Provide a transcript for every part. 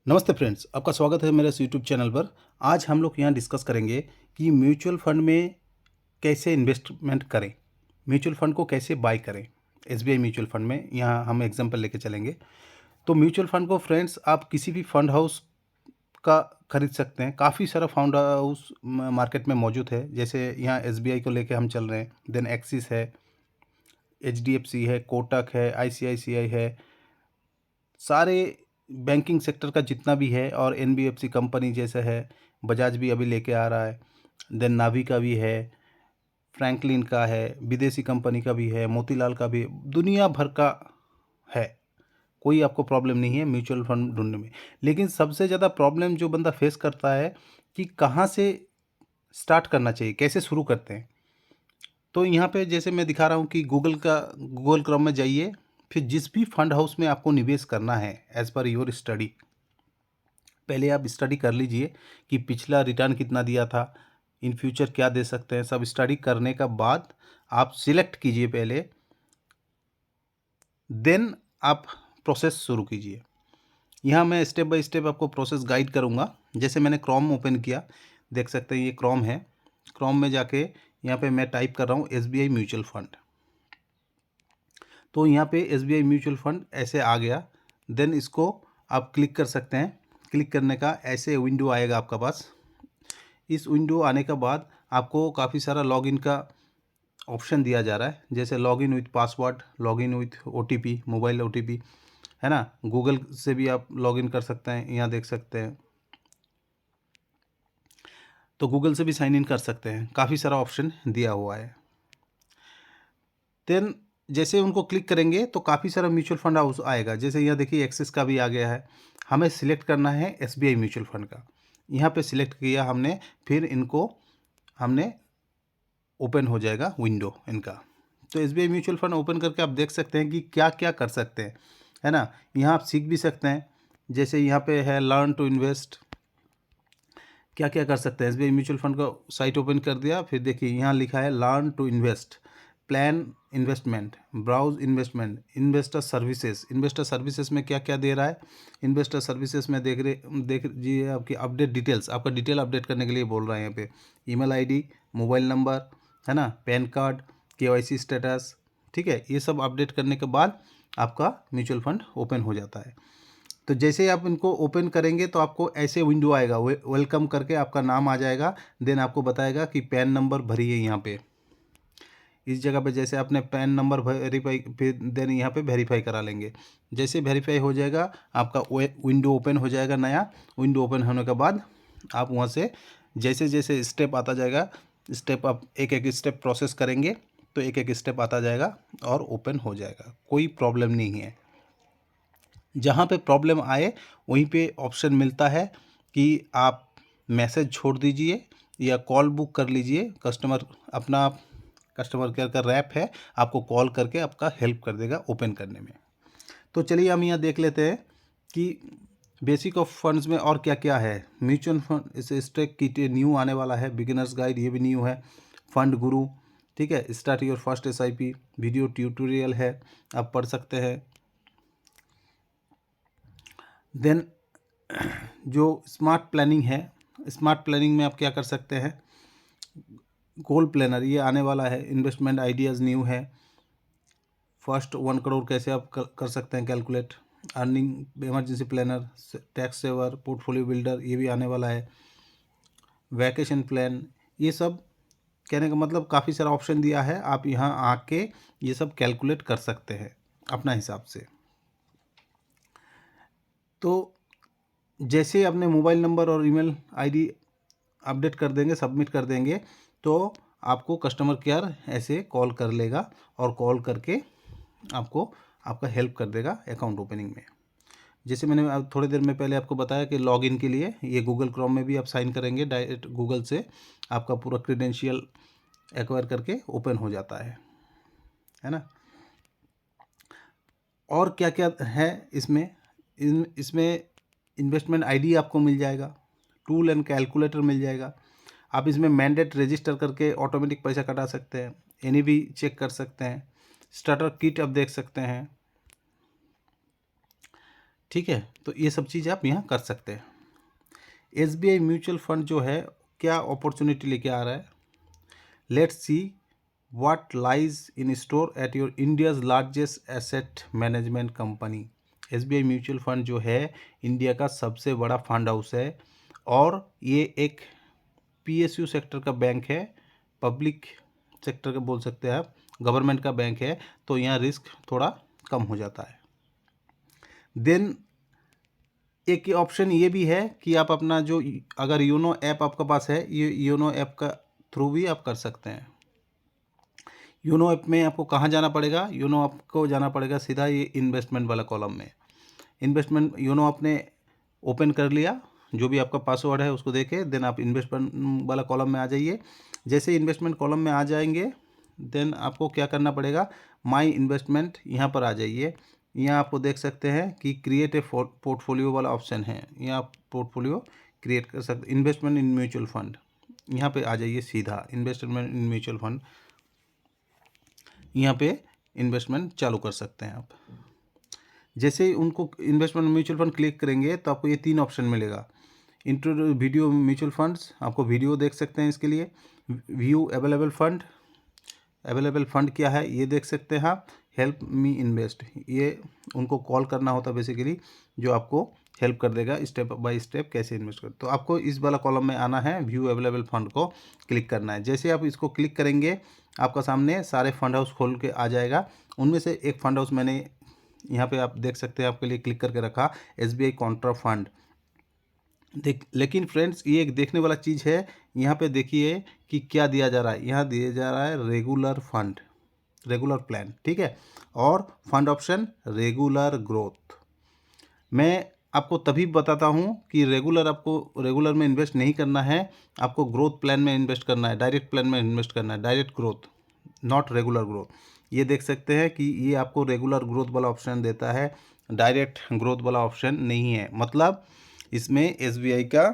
नमस्ते फ्रेंड्स, आपका स्वागत है मेरे इस यूट्यूब चैनल पर। आज हम लोग यहाँ डिस्कस करेंगे कि म्यूचुअल फंड में कैसे इन्वेस्टमेंट करें, म्यूचुअल फंड को कैसे बाय करें। एसबीआई म्यूचुअल फंड में यहाँ हम एग्जांपल लेके चलेंगे। तो म्यूचुअल फंड को फ्रेंड्स आप किसी भी फंड हाउस का खरीद सकते हैं। काफ़ी सारा फंड हाउस मार्केट में मौजूद है। जैसे यहाँ एसबीआई को लेके हम चल रहे हैं, देन एक्सिस है, एचडीएफसी है, कोटक है, आईसीआईसीआई है, सारे बैंकिंग सेक्टर का जितना भी है, और एनबीएफसी कंपनी जैसे है, बजाज भी अभी लेके आ रहा है, देन नावी का भी है, फ्रैंकलिन का है, विदेशी कंपनी का भी है, मोतीलाल का भी, दुनिया भर का है। कोई आपको प्रॉब्लम नहीं है म्यूचुअल फंड ढूंढने में। लेकिन सबसे ज़्यादा प्रॉब्लम जो बंदा फेस करता है कि कहाँ से स्टार्ट करना चाहिए, कैसे शुरू करते हैं। तो यहाँ पे जैसे मैं दिखा रहा हूँ कि गूगल क्रोम में जाइए, फिर जिस भी फंड हाउस में आपको निवेश करना है एज़ पर योर स्टडी, पहले आप स्टडी कर लीजिए कि पिछला रिटर्न कितना दिया था, इन फ्यूचर क्या दे सकते हैं। सब स्टडी करने का बाद आप सिलेक्ट कीजिए पहले, देन आप प्रोसेस शुरू कीजिए। यहाँ मैं स्टेप बाय स्टेप आपको प्रोसेस गाइड करूँगा। जैसे मैंने क्रोम ओपन किया, देख सकते हैं ये क्रोम है। क्रोम में जाके यहाँ पे मैं टाइप कर रहा हूँ एसबीआई म्यूचुअल फंड। तो यहाँ पे एसबीआई म्यूचुअल फंड ऐसे आ गया। देन इसको आप क्लिक कर सकते हैं। क्लिक करने का ऐसे विंडो आएगा आपका पास। इस विंडो आने के बाद आपको काफ़ी सारा लॉगिन का ऑप्शन दिया जा रहा है। जैसे login with password, login with OTP, mobile OTP, है ना। गूगल से भी आप लॉगिन कर सकते हैं, यहाँ देख सकते हैं। तो गूगल से भी साइन इन कर सकते हैं। काफ़ी सारा ऑप्शन दिया हुआ है। देन जैसे उनको क्लिक करेंगे तो काफ़ी सारा म्यूचुअल फंड हाउस आएगा। जैसे यहाँ देखिए एक्सिस का भी आ गया है। हमें सिलेक्ट करना है एसबीआई म्यूचुअल फंड का। यहाँ पे सिलेक्ट किया हमने, फिर इनको हमने ओपन हो जाएगा विंडो इनका। तो एसबीआई म्यूचुअल फंड ओपन करके आप देख सकते हैं कि क्या क्या कर सकते हैं, है ना। यहाँ आप सीख भी सकते हैं। जैसे यहाँ पे है लर्न टू इन्वेस्ट, क्या क्या कर सकते हैं। एसबीआई म्यूचुअल फंड का साइट ओपन कर दिया, फिर देखिए यहाँ लिखा है learn to invest, plan investment, browse investment, investor services. Investor services में क्या क्या दे रहा है। इन्वेस्टर सर्विसेज में देख लीजिए आपकी अपडेट डिटेल्स, आपका डिटेल अपडेट करने के लिए बोल रहा है यहाँ पे। ईमेल आईडी, मोबाइल नंबर, है ना, पैन कार्ड, केवाईसी स्टेटस, ठीक है। ये सब अपडेट करने के बाद आपका म्यूचुअल फंड ओपन हो जाता है। तो जैसे ही आप इनको ओपन करेंगे तो आपको ऐसे विंडो आएगा, वेलकम करके आपका नाम आ जाएगा। देन आपको बताएगा कि पैन नंबर भरिए यहाँ पे, इस जगह पे जैसे आपने पैन नंबर वेरीफाई, फिर देन यहाँ पे वेरीफाई करा लेंगे। जैसे वेरीफाई हो जाएगा आपका विंडो ओपन हो जाएगा। नया विंडो ओपन होने के बाद आप वहाँ से जैसे जैसे स्टेप आता जाएगा, स्टेप आप एक एक स्टेप प्रोसेस करेंगे तो एक एक स्टेप आता जाएगा और ओपन हो जाएगा। कोई प्रॉब्लम नहीं है। जहाँ पे प्रॉब्लम आए वहीं पे ऑप्शन मिलता है कि आप मैसेज छोड़ दीजिए या कॉल बुक कर लीजिए। अपना कस्टमर केयर का रैप है, आपको कॉल करके आपका हेल्प कर देगा ओपन करने में। तो चलिए हम यहाँ देख लेते हैं कि बेसिक ऑफ फंड्स में और क्या क्या है। म्यूचुअल फंड इसे स्टॉक किट न्यू आने वाला है, बिगिनर्स गाइड ये भी न्यू है, फंड गुरु, ठीक है, start your first SIP video tutorial है, आप पढ़ सकते हैं। देन जो स्मार्ट प्लानिंग है, स्मार्ट प्लानिंग में आप क्या कर सकते हैं, गोल प्लानर ये आने वाला है, इन्वेस्टमेंट आइडियाज़ न्यू है, फर्स्ट 1 करोड़ कैसे आप कर सकते हैं calculate, earning emergency planner, tax saver, portfolio builder ये भी आने वाला है, वैकेशन प्लान। ये सब कहने का मतलब काफ़ी सारा ऑप्शन दिया है। आप यहाँ आके ये सब कैलकुलेट कर सकते हैं अपना हिसाब से। तो जैसे अपने मोबाइल नंबर और ईमेल आईडी अपडेट कर देंगे, सबमिट कर देंगे, तो आपको कस्टमर केयर ऐसे कॉल कर लेगा और कॉल करके आपको आपका हेल्प कर देगा अकाउंट ओपनिंग में। जैसे मैंने थोड़ी देर में पहले आपको बताया कि लॉगिन के लिए ये गूगल क्रोम में भी आप साइन करेंगे डायरेक्ट गूगल से, आपका पूरा क्रेडेंशियल एक्वायर करके ओपन हो जाता है ना। और क्या क्या है इसमें, इसमें इन्वेस्टमेंट आईडी आपको मिल जाएगा, टूल एंड कैलकुलेटर मिल जाएगा। आप इसमें मैंडेट रजिस्टर करके ऑटोमेटिक पैसा कटा सकते हैं, एनी भी चेक कर सकते हैं, स्टार्टर किट आप देख सकते हैं, ठीक है, तो ये सब चीज़ आप यहाँ कर सकते हैं। SBI म्यूचुअल फंड जो है क्या अपॉर्चुनिटी लेके आ रहा है, let's see what lies in store at your India's largest asset management company. SBI mutual fund जो है इंडिया का सबसे बड़ा फंड हाउस है और ये एक PSU सेक्टर का बैंक है, पब्लिक सेक्टर का बोल सकते हैं आप, गवर्नमेंट का बैंक है, तो यहाँ रिस्क थोड़ा कम हो जाता है। देन एक ऑप्शन ये भी है कि आप अपना जो अगर योनो ऐप आपका पास है, ये योनो ऐप का थ्रू भी आप कर सकते हैं। योनो ऐप में आपको कहाँ जाना पड़ेगा, योनो आपको जाना पड़ेगा सीधा ये इन्वेस्टमेंट वाला कॉलम में। इन्वेस्टमेंट योनो आपने ओपन कर लिया, जो भी आपका पासवर्ड है उसको देके देन आप इन्वेस्टमेंट वाला कॉलम में आ जाइए। जैसे इन्वेस्टमेंट कॉलम में आ जाएंगे देन आपको क्या करना पड़ेगा, माई इन्वेस्टमेंट यहाँ पर आ जाइए। यहाँ आपको देख सकते हैं कि क्रिएट ए पोर्टफोलियो वाला ऑप्शन है, यहाँ आप पोर्टफोलियो क्रिएट कर सकते। इन्वेस्टमेंट इन म्यूचुअल फंड यहाँ पे आ जाइए, सीधा इन्वेस्टमेंट इन म्यूचुअल फंड, यहाँ पे इन्वेस्टमेंट चालू कर सकते हैं आप। जैसे ही उनको इन्वेस्टमेंट म्यूचुअल फंड क्लिक करेंगे तो आपको ये 3 ऑप्शन मिलेगा। इंट्रो वीडियो म्यूचुअल फंड्स, आपको वीडियो देख सकते हैं इसके लिए। View available fund, available fund क्या है ये देख सकते हैं आप। हेल्प मी इन्वेस्ट, ये उनको कॉल करना होता है बेसिकली, जो आपको हेल्प कर देगा स्टेप बाय स्टेप कैसे इन्वेस्ट कर। तो आपको इस वाला कॉलम में आना है, व्यू अवेलेबल फंड को क्लिक करना है। जैसे आप इसको क्लिक करेंगे आपका सामने सारे फंड हाउस खोल के आ जाएगा। उनमें से एक फंड हाउस मैंने यहाँ पे आप देख सकते हैं आपके लिए क्लिक करके रखा, SBI कॉन्ट्रा फंड। लेकिन फ्रेंड्स ये एक देखने वाला चीज़ है, यहाँ पे देखिए कि क्या दिया जा रहा है। यहाँ दिया जा रहा है रेगुलर फंड, रेगुलर प्लान, ठीक है, और फंड ऑप्शन रेगुलर ग्रोथ। मैं आपको तभी बताता हूँ कि आपको रेगुलर में इन्वेस्ट नहीं करना है, आपको ग्रोथ प्लान में इन्वेस्ट करना है, डायरेक्ट प्लान में इन्वेस्ट करना है, direct growth, not regular growth. ये देख सकते हैं कि ये आपको रेगुलर ग्रोथ वाला ऑप्शन देता है, डायरेक्ट ग्रोथ वाला ऑप्शन नहीं है। मतलब इसमें SBI का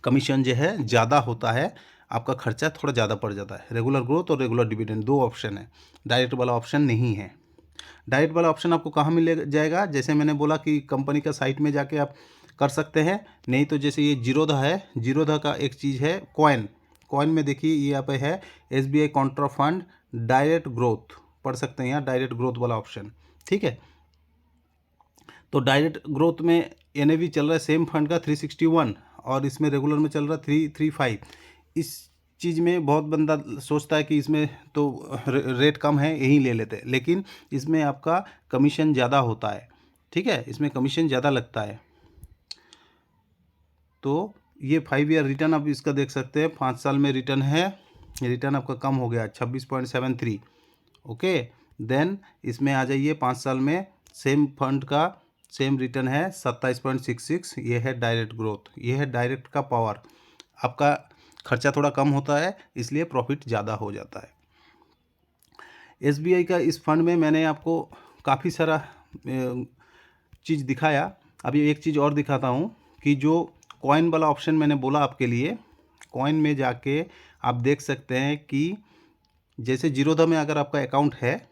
कमीशन जो है ज़्यादा होता है, आपका खर्चा थोड़ा ज़्यादा पड़ जाता है। रेगुलर ग्रोथ और रेगुलर डिविडेंड 2 ऑप्शन है, डायरेक्ट वाला ऑप्शन नहीं है। डायरेक्ट वाला ऑप्शन आपको कहाँ मिल जाएगा, जैसे मैंने बोला कि कंपनी का साइट में जाके आप कर सकते हैं, नहीं तो जैसे ये जीरोधा है, जीरोधा का एक चीज़ है कॉइन, कॉइन में देखिए ये यहाँ पे है SBI Contra fund direct growth, पढ़ सकते हैं यहाँ डायरेक्ट ग्रोथ वाला ऑप्शन, ठीक है। तो डायरेक्ट ग्रोथ में NAV चल रहा है सेम फंड का 361 और इसमें रेगुलर में चल रहा है 335। इस चीज़ में बहुत बंदा सोचता है कि इसमें तो रेट कम है यहीं ले लेते हैं, लेकिन इसमें आपका कमीशन ज़्यादा होता है, ठीक है, इसमें कमीशन ज़्यादा लगता है। तो ये 5 ईयर रिटर्न आप इसका देख सकते हैं, 5 साल में रिटर्न है, रिटर्न आपका कम हो गया 26.73। ओके, देन इसमें आ जाइए 5 साल में सेम फंड का सेम रिटर्न है 27.66। ये है डायरेक्ट ग्रोथ, ये है डायरेक्ट का पावर। आपका खर्चा थोड़ा कम होता है इसलिए प्रॉफिट ज़्यादा हो जाता है। SBI का इस फंड में मैंने आपको काफ़ी सारा चीज़ दिखाया। अभी एक चीज़ और दिखाता हूँ कि जो कॉइन वाला ऑप्शन मैंने बोला आपके लिए, कॉइन में जाके आप देख सकते हैं कि जैसे जीरोधा में अगर आपका अकाउंट है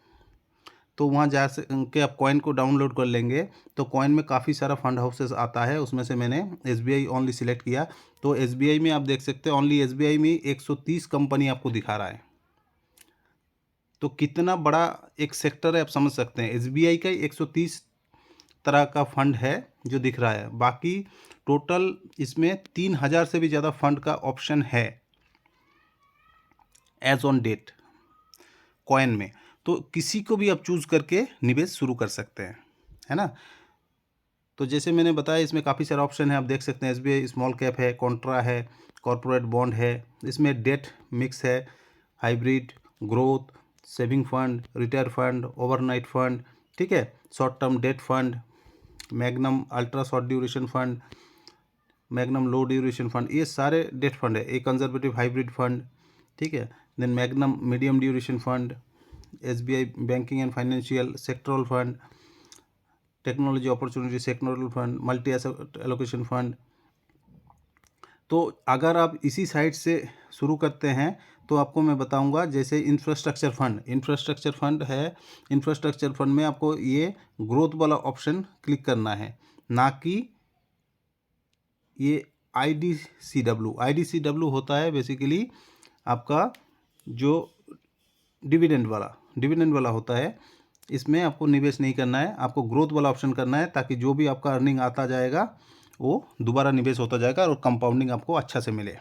तो वहाँ जा के आप कॉइन को डाउनलोड कर लेंगे, तो कॉइन में काफ़ी सारा फंड हाउसेस आता है, उसमें से मैंने SBI ओनली सिलेक्ट किया। तो SBI में आप देख सकते हैं ओनली SBI में 130 कंपनी आपको दिखा रहा है। तो कितना बड़ा एक सेक्टर है आप समझ सकते हैं। SBI का 130 तरह का फंड है जो दिख रहा है, बाकी टोटल इसमें 3000 से भी ज़्यादा फंड का ऑप्शन है एज ऑन डेट कॉइन में। तो किसी को भी आप चूज़ करके निवेश शुरू कर सकते हैं, है ना। तो जैसे मैंने बताया इसमें काफ़ी सारे ऑप्शन है, आप देख सकते हैं SBI स्मॉल कैप है, कॉन्ट्रा है, कॉरपोरेट बॉन्ड है, इसमें डेट मिक्स है, hybrid, growth, saving fund, retire fund, overnight fund, ठीक है, short term debt fund, magnum ultra short duration fund, magnum low duration fund, ये सारे डेट फंड है। एक कंजर्वेटिव हाइब्रिड फंड, ठीक है, then Magnum medium duration fund, SBI banking and financial sectoral fund, technology opportunity sectoral fund, multi asset allocation fund. तो अगर आप इसी साइड से शुरू करते हैं तो आपको मैं बताऊंगा, जैसे इंफ्रास्ट्रक्चर फंड है। इंफ्रास्ट्रक्चर फंड में आपको ये ग्रोथ वाला ऑप्शन क्लिक करना है, ना कि ये IDCW होता है बेसिकली आपका जो डिविडेंड वाला होता है। इसमें आपको निवेश नहीं करना है, आपको ग्रोथ वाला ऑप्शन करना है, ताकि जो भी आपका अर्निंग आता जाएगा वो दोबारा निवेश होता जाएगा और कंपाउंडिंग आपको अच्छा से मिले।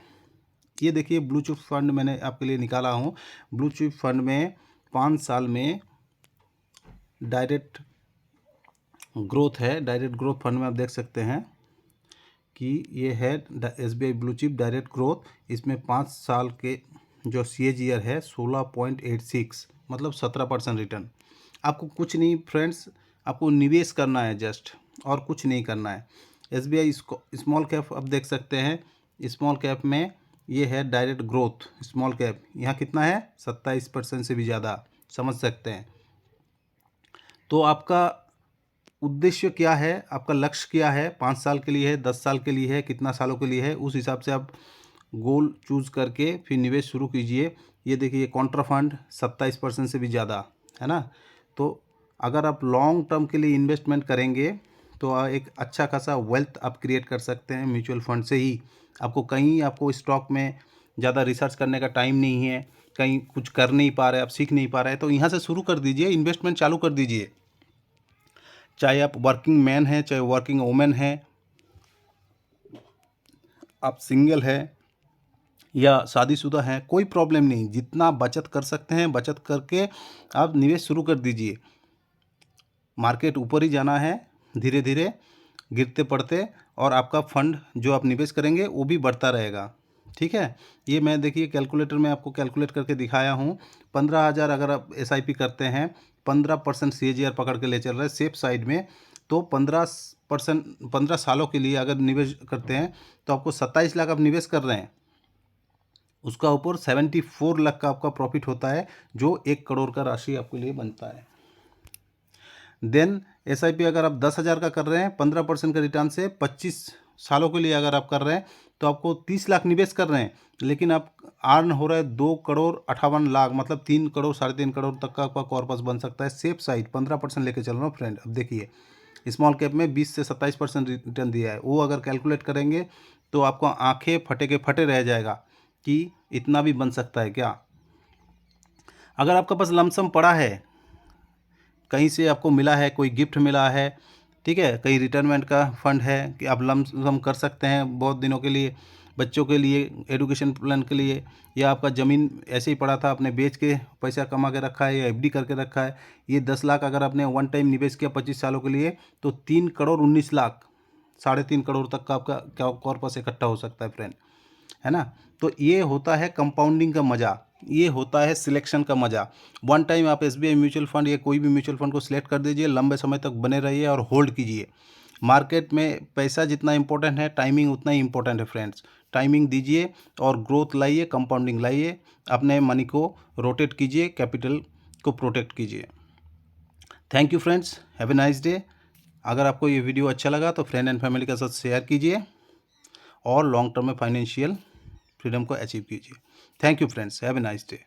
ये देखिए ब्लू चिप फंड मैंने आपके लिए निकाला हूँ। ब्लू चिप फंड में 5 साल में डायरेक्ट ग्रोथ है। डायरेक्ट ग्रोथ फंड में आप देख सकते हैं कि ये है SBI blue chip direct growth. इसमें 5 साल के जो CAGR है 16.86, मतलब 17% रिटर्न। आपको कुछ नहीं फ्रेंड्स, आपको निवेश करना है जस्ट, और कुछ नहीं करना है। SBI स्मॉल कैप आप देख सकते हैं, स्मॉल कैप में ये है डायरेक्ट ग्रोथ स्मॉल कैप, यहाँ कितना है 27% से भी ज़्यादा, समझ सकते हैं। तो आपका उद्देश्य क्या है, आपका लक्ष्य क्या है, 5 साल के लिए है, 10 साल के लिए है, कितना सालों के लिए है, उस हिसाब से आप गोल चूज़ करके फिर निवेश शुरू कीजिए। ये देखिए कॉन्ट्रा फंड 27% से भी ज़्यादा है ना। तो अगर आप लॉन्ग टर्म के लिए इन्वेस्टमेंट करेंगे तो एक अच्छा खासा वेल्थ आप क्रिएट कर सकते हैं म्यूचुअल फंड से ही। आपको स्टॉक में ज़्यादा रिसर्च करने का टाइम नहीं है, कहीं कुछ कर नहीं पा रहे, आप सीख नहीं पा रहे, तो यहाँ से शुरू कर दीजिए, इन्वेस्टमेंट चालू कर दीजिए। चाहे आप वर्किंग मैन हैं, चाहे वर्किंग वुमेन हैं, आप सिंगल हैं या शादीशुदा हैं, कोई प्रॉब्लम नहीं। जितना बचत कर सकते हैं बचत करके आप निवेश शुरू कर दीजिए। मार्केट ऊपर ही जाना है धीरे धीरे, गिरते पड़ते, और आपका फंड जो आप निवेश करेंगे वो भी बढ़ता रहेगा। ठीक है, ये मैं देखिए कैलकुलेटर में आपको कैलकुलेट करके दिखाया हूँ। 15,000 अगर आप SIP करते हैं, 15% CAGR पकड़ के ले चल रहे हैं सेफ साइड में, तो 15 सालों के लिए अगर निवेश करते हैं तो आपको 27 लाख आप निवेश कर रहे हैं, उसका ऊपर 74 लाख का आपका प्रॉफिट होता है, जो 1 करोड़ का राशि आपके लिए बनता है। देन SIP अगर आप 10,000 का कर रहे हैं 15% का रिटर्न से, 25 सालों के लिए अगर आप कर रहे हैं तो आपको 30 लाख निवेश कर रहे हैं, लेकिन आप अर्न हो रहा है 2,58,00,000, मतलब 3 करोड़ 3.5 करोड़ तक का आपका कॉर्पस बन सकता है सेफ साइड। 15% लेके चल रहा हूँ फ्रेंड। अब देखिए स्मॉल कैप में 20 से 27% रिटर्न दिया है, वो अगर कैलकुलेट करेंगे तो आपको आंखें फटे के फटे रह जाएगा कि इतना भी बन सकता है क्या। अगर आपका पास लमसम पड़ा है, कहीं से आपको मिला है, कोई गिफ्ट मिला है, ठीक है, कहीं रिटायरमेंट का फंड है कि आप लमसम कर सकते हैं बहुत दिनों के लिए, बच्चों के लिए, एजुकेशन प्लान के लिए, या आपका ज़मीन ऐसे ही पड़ा था आपने बेच के पैसा कमा के रखा है या FD करके रखा है, ये 10 लाख अगर आपने वन टाइम निवेश किया 25 सालों के लिए तो 3,19,00,000, 3.5 करोड़ तक का आपका कॉर्पस इकट्ठा हो सकता है फ्रेंड, है ना। तो ये होता है कंपाउंडिंग का मज़ा, ये होता है सिलेक्शन का मज़ा। वन टाइम आप SBI म्यूचुअल फंड या कोई भी म्यूचुअल फंड को सिलेक्ट कर दीजिए, लंबे समय तक बने रहिए और होल्ड कीजिए। मार्केट में पैसा जितना इंपॉर्टेंट है, टाइमिंग उतना ही इंपॉर्टेंट है फ्रेंड्स। टाइमिंग दीजिए और ग्रोथ लाइए, कंपाउंडिंग लाइए, अपने मनी को रोटेट कीजिए, कैपिटल को प्रोटेक्ट कीजिए। Thank you friends, have a nice day. अगर आपको ये वीडियो अच्छा लगा तो फ्रेंड एंड फैमिली के साथ शेयर कीजिए और लॉन्ग टर्म में फाइनेंशियल फ्रीडम को अचीव कीजिए। Thank you friends, have a nice day.